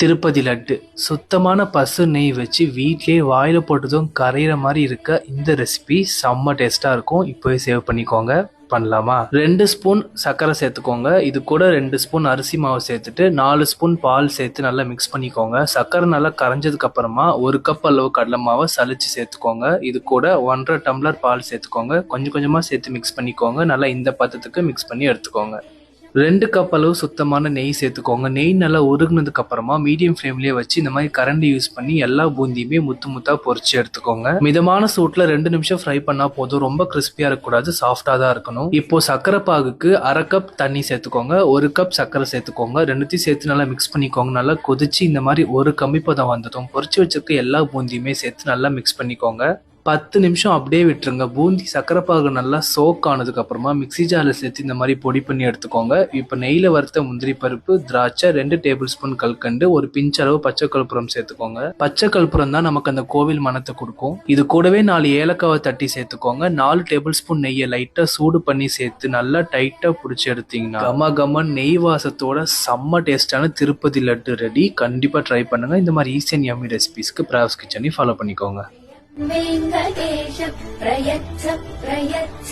திருப்பதி லட்டு சுத்தமான பசு நெய் வச்சு வீட்லயே வாயில போட்டதும் கரையிற மாதிரி இருக்க இந்த ரெசிபி செம்ம டேஸ்டா இருக்கும். இப்போவே சேவ் பண்ணிக்கோங்க. பண்ணலாமா? 2 ஸ்பூன் சர்க்கரை சேர்த்துக்கோங்க. இது கூட 2 ஸ்பூன் அரிசி மாவு சேர்த்துட்டு 4 ஸ்பூன் பால் சேர்த்து நல்லா மிக்ஸ் பண்ணிக்கோங்க. சர்க்கரை நல்லா கரைஞ்சதுக்கு அப்புறமா 1 கப் அளவு கடலை மாவை சலிச்சு சேர்த்துக்கோங்க. இது கூட 1.5 டம்ளர் பால் சேர்த்துக்கோங்க. கொஞ்சம் கொஞ்சமா சேர்த்து மிக்ஸ் பண்ணிக்கோங்க. நல்லா இந்த பதத்துக்கு மிக்ஸ் பண்ணி எடுத்துக்கோங்க. 2 கப் அளவு சுத்தமான நெய் சேர்த்துக்கோங்க. நெய் நல்லா உருகுனதுக்கு அப்புறமா மீடியம் ஃப்ளேம்லயே வச்சு இந்த மாதிரி கரண்டி யூஸ் பண்ணி எல்லா பூந்தியுமே முத்து முத்தா பொரிச்சு எடுத்துக்கோங்க. மிதமான சூட்ல 2 நிமிஷம் ஃப்ரை பண்ணா போதும். ரொம்ப கிறிஸ்பியா இருக்கக்கூடாது, சாஃப்டா தான் இருக்கணும். இப்போ சர்க்கரை பாகுக்கு 1/2 கப் தண்ணி சேர்த்துக்கோங்க. 1 கப் சர்க்கரை சேர்த்துக்கோங்க. ரெண்டுத்தையும் சேர்த்து நல்லா மிக்ஸ் பண்ணிக்கோங்க. நல்லா கொதிச்சு இந்த மாதிரி ஒரு கம்பி பதம் வந்ததும் பொரிச்சு வச்சிருக்க எல்லா பூந்தியுமே சேர்த்து நல்லா மிக்ஸ் பண்ணிக்கோங்க. 10 நிமிஷம் அப்படியே விட்டுருங்க. பூந்தி சர்க்கரை பாகு நல்லா சோக் ஆனதுக்கு அப்புறமா மிக்ஸி ஜார்ல சேர்த்து இந்த மாதிரி பொடி பண்ணி எடுத்துக்கோங்க. இப்போ நெய்ல வறுத்த முந்திரி பருப்பு, திராட்சை, 2 டேபிள் ஸ்பூன் கல்கண்டு, ஒரு பிஞ்ச் அளவு பச்சை கற்பூரம் சேர்த்துக்கோங்க. பச்சை கற்பூரம் தான் நமக்கு அந்த கோவில் மணத்தை கொடுக்கும். இது கூடவே 4 ஏலக்காவை தட்டி சேர்த்துக்கோங்க. 4 டேபிள் ஸ்பூன் நெய்யை லைட்டா சூடு பண்ணி சேர்த்து நல்லா டைட்டா பிடிச்சி எடுத்தீங்கன்னா கம கம நெய் வாசத்தோட செம்ம டேஸ்டான திருப்பதி லட்டு ரெடி. கண்டிப்பா ட்ரை பண்ணுங்க. இந்த மாதிரி ஈஸி அண்ட் யம்மி ரெசிபிஸ்க்கு பிராவ்ஸ் கிச்சனை ஃபாலோ பண்ணிக்கோங்க. वेङ्कटेश प्रयच्छ प्रयच्छ